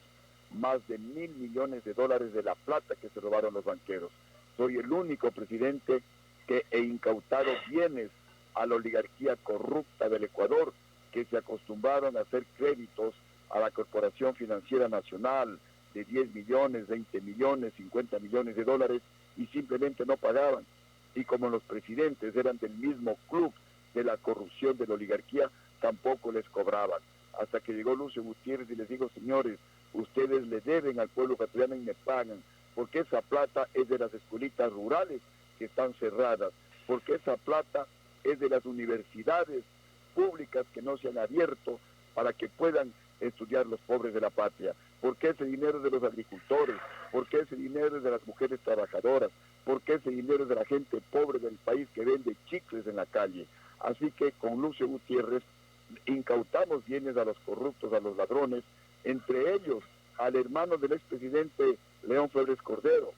más de $1.000 millones de la plata que se robaron los banqueros. Soy el único presidente que he incautado bienes a la oligarquía corrupta del Ecuador, que se acostumbraron a hacer créditos a la Corporación Financiera Nacional de 10 millones, 20 millones, 50 millones de dólares y simplemente no pagaban. Y como los presidentes eran del mismo club de la corrupción de la oligarquía, tampoco les cobraban. Hasta que llegó Lucio Gutiérrez y les dijo: señores, ustedes le deben al pueblo ecuatoriano y me pagan, porque esa plata es de las escuelitas rurales que están cerradas, porque esa plata es de las universidades públicas que no se han abierto para que puedan estudiar los pobres de la patria, porque ese dinero es de los agricultores, porque ese dinero es de las mujeres trabajadoras, porque ese dinero es de la gente pobre del país que vende chicles en la calle. Así que con Lucio Gutiérrez incautamos bienes a los corruptos, a los ladrones, entre ellos al hermano del expresidente León Febres Cordero.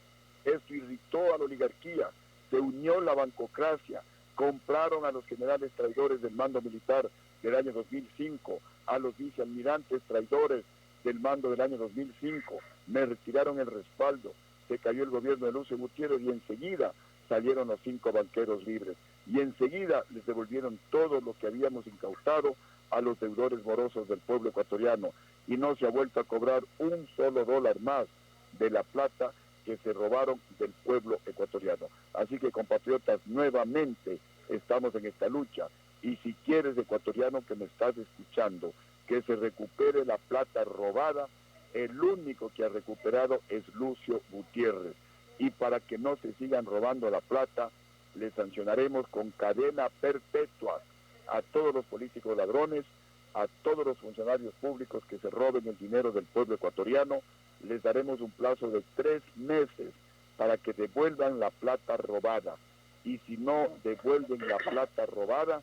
Esto irritó a la oligarquía, se unió la bancocracia, compraron a los generales traidores del mando militar del año 2005, a los vicealmirantes traidores del mando del año 2005, me retiraron el respaldo, se cayó el gobierno de Lucio Gutiérrez y enseguida salieron los 5 banqueros libres y enseguida les devolvieron todo lo que habíamos incautado a los deudores morosos del pueblo ecuatoriano y no se ha vuelto a cobrar un solo dólar más de la plata que se robaron del pueblo ecuatoriano. Así que, compatriotas, nuevamente estamos en esta lucha y si quieres, ecuatoriano que me estás escuchando, que se recupere la plata robada, el único que ha recuperado es Lucio Gutiérrez. Y para que no se sigan robando la plata, le sancionaremos con cadena perpetua a todos los políticos ladrones, a todos los funcionarios públicos que se roben el dinero del pueblo ecuatoriano. Les daremos un plazo de 3 meses para que devuelvan la plata robada. Y si no devuelven la plata robada,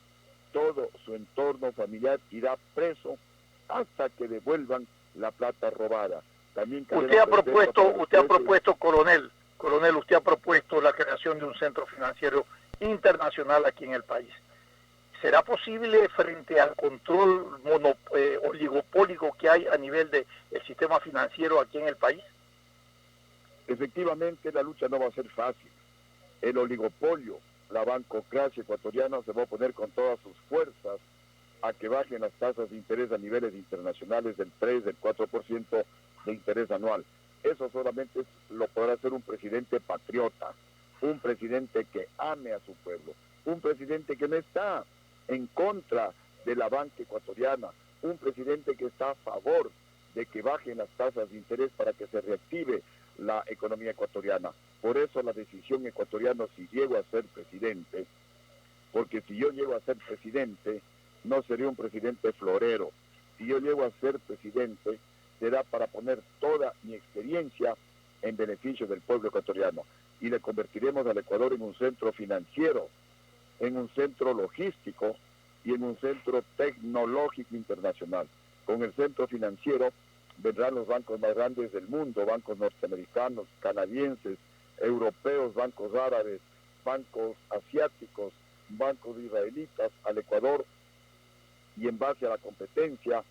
todo su entorno familiar irá preso hasta que devuelvan la plata robada. También usted ha propuesto, coronel, usted ha propuesto la creación de un centro financiero internacional aquí en el país. ¿Será posible frente al control oligopólico que hay a nivel del sistema financiero aquí en el país? Efectivamente, la lucha no va a ser fácil. El oligopolio, la bancocracia ecuatoriana se va a oponer con todas sus fuerzas a que bajen las tasas de interés a niveles internacionales del 3, del 4% de interés anual. Eso solamente lo podrá hacer un presidente patriota, un presidente que ame a su pueblo, un presidente que no está en contra de la banca ecuatoriana, un presidente que está a favor de que bajen las tasas de interés para que se reactive la economía ecuatoriana. Por eso la decisión ecuatoriana, si llego a ser presidente, porque si yo llego a ser presidente, no sería un presidente florero. Si yo llego a ser presidente, será para poner toda mi experiencia en beneficio del pueblo ecuatoriano. Y le convertiremos al Ecuador en un centro financiero, en un centro logístico y en un centro tecnológico internacional. Con el centro financiero vendrán los bancos más grandes del mundo, bancos norteamericanos, canadienses, europeos, bancos árabes, bancos asiáticos, bancos israelitas al Ecuador, y en base a la competencia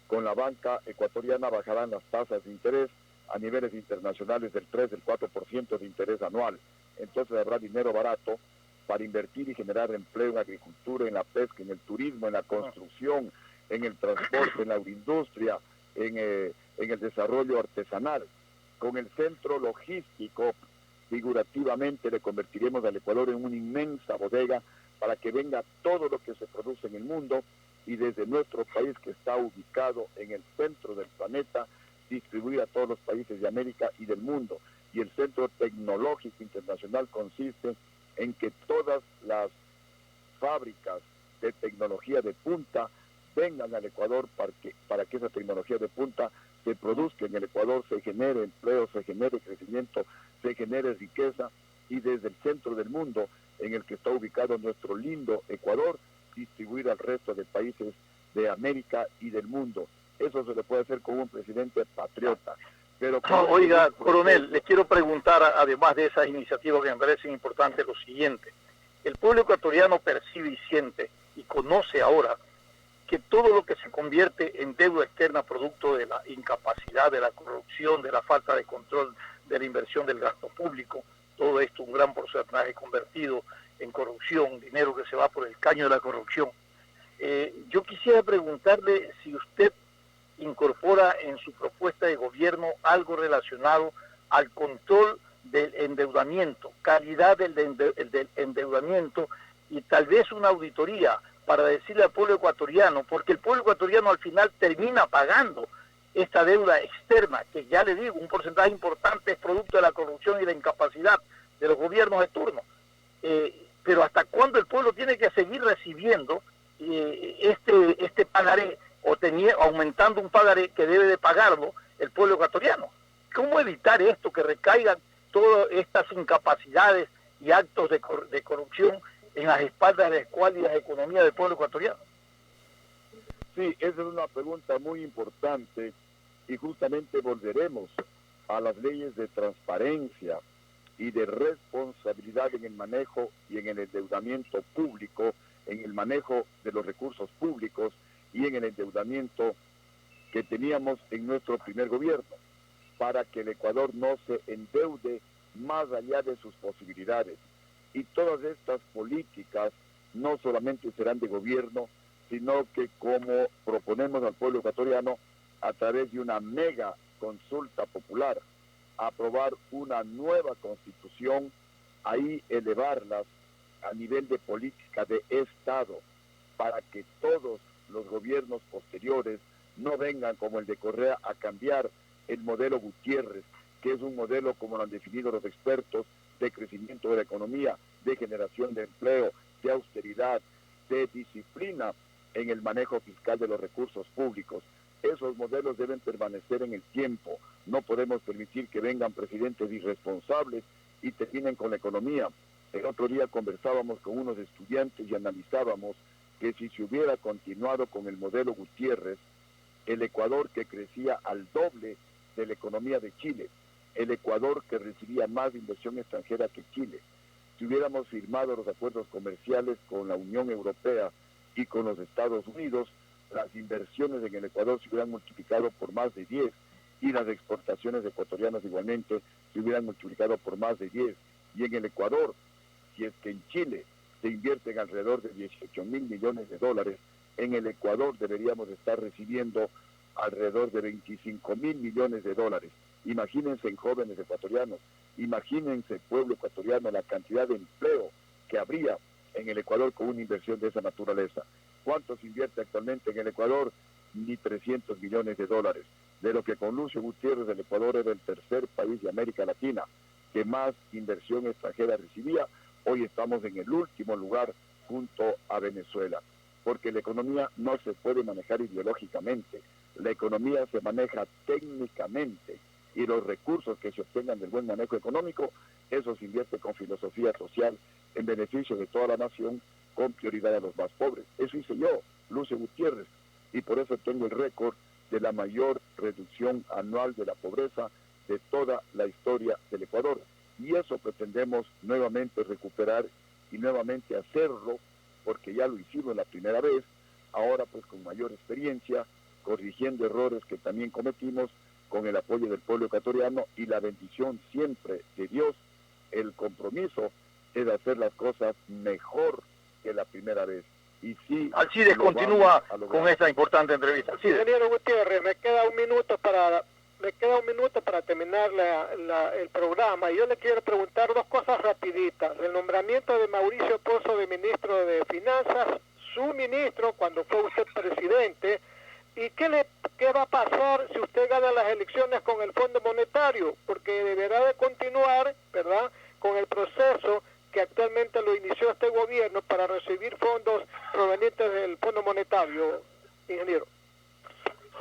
con la banca ecuatoriana bajarán las tasas de interés a niveles internacionales del 3, del 4% de interés anual. Entonces habrá dinero barato para invertir y generar empleo en la agricultura, en la pesca, en el turismo, en la construcción, en el transporte, en la agroindustria, en el desarrollo artesanal. Con el centro logístico, figurativamente, le convertiremos al Ecuador en una inmensa bodega para que venga todo lo que se produce en el mundo y desde nuestro país, que está ubicado en el centro del planeta, distribuir a todos los países de América y del mundo. Y el centro tecnológico internacional consiste en que todas las fábricas de tecnología de punta vengan al Ecuador para que esa tecnología de punta se produzca en el Ecuador, se genere empleo, se genere crecimiento, se genere riqueza, y desde el centro del mundo en el que está ubicado nuestro lindo Ecuador, distribuir al resto de países de América y del mundo. Eso se le puede hacer con un presidente patriota. Pero oiga, coronel, le quiero preguntar, además de esas iniciativas que me parecen importantes, lo siguiente. El pueblo ecuatoriano percibe y siente y conoce ahora que todo lo que se convierte en deuda externa producto de la incapacidad, de la corrupción, de la falta de control de la inversión del gasto público, todo esto un gran porcentaje convertido en corrupción, dinero que se va por el caño de la corrupción. Yo quisiera preguntarle si usted incorpora en su propuesta de gobierno algo relacionado al control del endeudamiento, calidad del endeudamiento, y tal vez una auditoría para decirle al pueblo ecuatoriano, porque el pueblo ecuatoriano al final termina pagando esta deuda externa, que ya le digo, un porcentaje importante es producto de la corrupción y la incapacidad de los gobiernos de turno. Pero ¿hasta cuándo el pueblo tiene que seguir recibiendo este pagaré, o aumentando un pagaré que debe de pagarlo el pueblo ecuatoriano? ¿Cómo evitar esto, que recaigan todas estas incapacidades y actos de corrupción en las espaldas de la escuálida economía del pueblo ecuatoriano? Sí, esa es una pregunta muy importante, y justamente volveremos a las leyes de transparencia y de responsabilidad en el manejo y en el endeudamiento público, en el manejo de los recursos públicos y en el endeudamiento que teníamos en nuestro primer gobierno, para que el Ecuador no se endeude más allá de sus posibilidades. Y todas estas políticas no solamente serán de gobierno, sino que, como proponemos al pueblo ecuatoriano, a través de una mega consulta popular, aprobar una nueva constitución, ahí elevarlas a nivel de política de Estado, para que todos los gobiernos posteriores no vengan como el de Correa a cambiar el modelo Gutiérrez, que es un modelo, como lo han definido los expertos, de crecimiento de la economía, de generación de empleo, de austeridad, de disciplina en el manejo fiscal de los recursos públicos. Esos modelos deben permanecer en el tiempo. No podemos permitir que vengan presidentes irresponsables y terminen con la economía. El otro día conversábamos con unos estudiantes y analizábamos que si se hubiera continuado con el modelo Gutiérrez, el Ecuador que crecía al doble de la economía de Chile, el Ecuador que recibía más inversión extranjera que Chile, si hubiéramos firmado los acuerdos comerciales con la Unión Europea y con los Estados Unidos, las inversiones en el Ecuador se hubieran multiplicado por más de 10 y las exportaciones ecuatorianas igualmente se hubieran multiplicado por más de 10. Y en el Ecuador, si es que en Chile se invierten alrededor de 18.000 millones de dólares, en el Ecuador deberíamos estar recibiendo alrededor de 25.000 millones de dólares. Imagínense en jóvenes ecuatorianos, imagínense pueblo ecuatoriano, la cantidad de empleo que habría en el Ecuador con una inversión de esa naturaleza. ¿Cuánto se invierte actualmente en el Ecuador? Ni 300 millones de dólares. De lo que con Lucio Gutiérrez el Ecuador era el tercer país de América Latina que más inversión extranjera recibía, hoy estamos en el último lugar junto a Venezuela, porque la economía no se puede manejar ideológicamente, la economía se maneja técnicamente y los recursos que se obtengan del buen manejo económico, eso se invierte con filosofía social en beneficio de toda la nación, con prioridad a los más pobres. Eso hice yo, Lucio Gutiérrez, y por eso tengo el récord de la mayor reducción anual de la pobreza de toda la historia del Ecuador. Y eso pretendemos nuevamente recuperar y nuevamente hacerlo, porque ya lo hicimos la primera vez, ahora pues con mayor experiencia, corrigiendo errores que también cometimos, con el apoyo del pueblo ecuatoriano y la bendición siempre de Dios. El compromiso es hacer las cosas mejor que la primera vez. Y sí, Alcides continúa con esta importante entrevista. Alcides. Ingeniero Gutiérrez, me queda un minuto para terminar el programa, y yo le quiero preguntar dos cosas rapiditas. El nombramiento de Mauricio Pozo de ministro de Finanzas, su ministro cuando fue usted presidente, y qué va a pasar si usted gana las elecciones con el Fondo Monetario, porque deberá de continuar, ¿verdad?, con el proceso que actualmente lo inició este gobierno para recibir fondos provenientes del Fondo Monetario, ingeniero.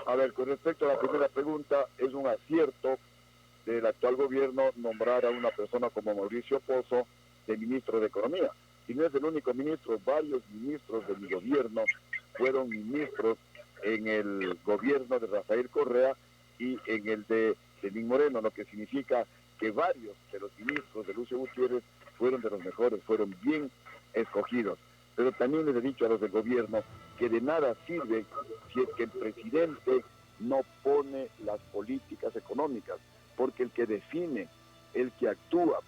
A ver, con respecto a la primera pregunta, es un acierto del actual gobierno nombrar a una persona como Mauricio Pozo de ministro de Economía. Y no es el único ministro, varios ministros de mi gobierno fueron ministros en el gobierno de Rafael Correa y en el de Lenín Moreno, lo que significa que varios de los ministros de Lucio Gutiérrez fueron de los mejores, fueron bien escogidos. Pero también les he dicho a los del gobierno que de nada sirve si es que el presidente no pone las políticas económicas, porque el que define, el que actúa,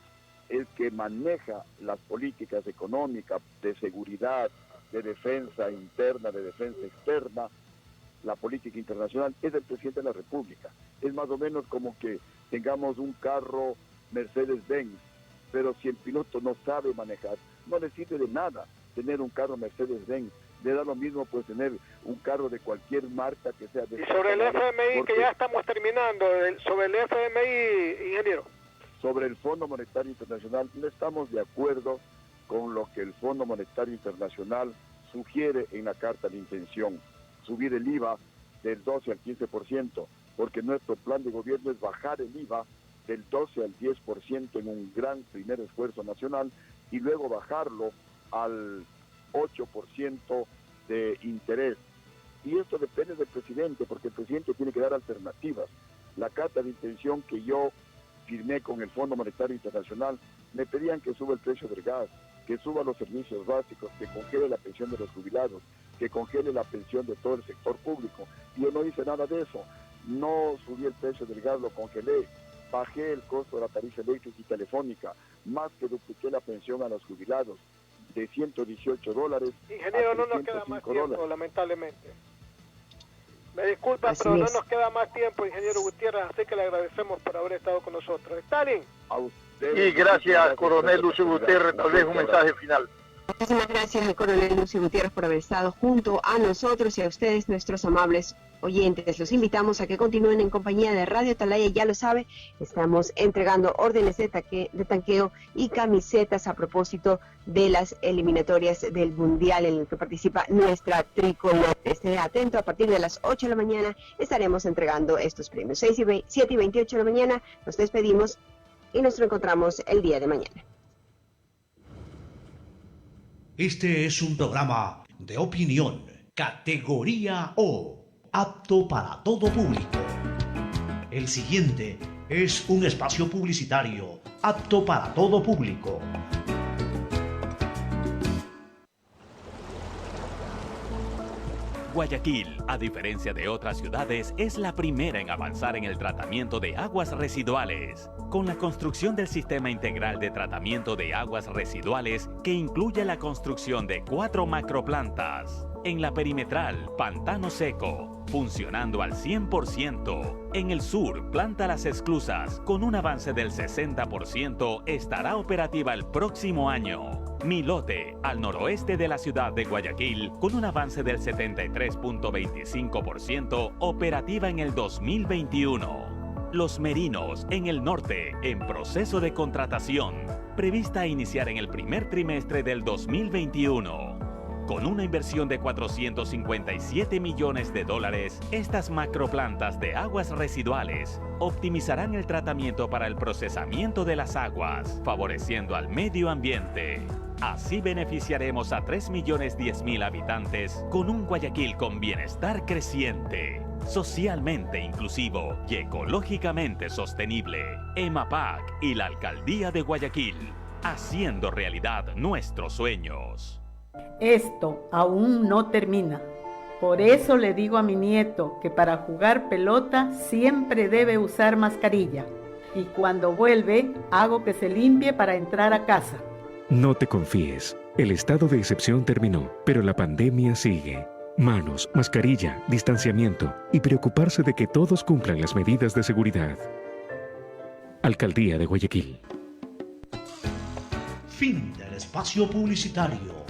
el que maneja las políticas económicas de seguridad, de defensa interna, de defensa externa, la política internacional, es el presidente de la República. Es más o menos como que tengamos un carro Mercedes-Benz, pero si el piloto no sabe manejar, no le sirve de nada tener un carro Mercedes-Benz. Le da lo mismo pues tener un carro de cualquier marca que sea. Y sobre el FMI, porque, que ya estamos terminando, sobre el FMI, ingeniero. Sobre el Fondo Monetario Internacional, no estamos de acuerdo con lo que el Fondo Monetario Internacional sugiere en la carta de intención, subir el IVA del 12 al 15%, porque nuestro plan de gobierno es bajar el IVA del 12 al 10% en un gran primer esfuerzo nacional y luego bajarlo al 8% de interés. Y esto depende del presidente, porque el presidente tiene que dar alternativas. La carta de intención que yo firmé con el Fondo Monetario Internacional, me pedían que suba el precio del gas, que suba los servicios básicos, que congele la pensión de los jubilados, que congele la pensión de todo el sector público. Y yo no hice nada de eso. No subí el precio del gas, lo congelé. Bajé el costo de la tarifa eléctrica y telefónica, más que dupliqué la pensión a los jubilados de $118. Ingeniero, no nos queda más tiempo, lamentablemente. Me disculpa, pero no nos queda más tiempo, ingeniero Gutiérrez, así que le agradecemos por haber estado con nosotros. Stalin. A usted. Y gracias, coronel Lucio Gutiérrez, tal vez un mensaje final. Muchísimas gracias al coronel Lucio Gutiérrez por haber estado junto a nosotros y a ustedes, nuestros amables oyentes. Los invitamos a que continúen en compañía de Radio Atalaya. Ya lo sabe, estamos entregando órdenes de tanqueo y camisetas a propósito de las eliminatorias del Mundial en el que participa nuestra tricolor. Esté atento, a partir de las 8 de la mañana estaremos entregando estos premios. 7 y 28 de la mañana nos despedimos y nos reencontramos el día de mañana. Este es un programa de opinión, categoría O, apto para todo público. El siguiente es un espacio publicitario apto para todo público. Guayaquil, a diferencia de otras ciudades, es la primera en avanzar en el tratamiento de aguas residuales, con la construcción del Sistema Integral de Tratamiento de Aguas Residuales, que incluye la construcción de 4 macroplantas. En la perimetral, Pantano Seco, funcionando al 100%. En el sur, Planta Las Esclusas, con un avance del 60%, estará operativa el próximo año. Milote, al noroeste de la ciudad de Guayaquil, con un avance del 73.25%, operativa en el 2021. Los Merinos, en el norte, en proceso de contratación, prevista a iniciar en el primer trimestre del 2021. Con una inversión de $457 millones, estas macroplantas de aguas residuales optimizarán el tratamiento para el procesamiento de las aguas, favoreciendo al medio ambiente. Así beneficiaremos a 3.010.000 habitantes con un Guayaquil con bienestar creciente, socialmente inclusivo y ecológicamente sostenible. EMAPAC y la Alcaldía de Guayaquil, haciendo realidad nuestros sueños. Esto aún no termina. Por eso le digo a mi nieto que para jugar pelota siempre debe usar mascarilla. Y cuando vuelve, hago que se limpie para entrar a casa. No te confíes. El estado de excepción terminó, pero la pandemia sigue. Manos, mascarilla, distanciamiento y preocuparse de que todos cumplan las medidas de seguridad. Alcaldía de Guayaquil. Fin del espacio publicitario.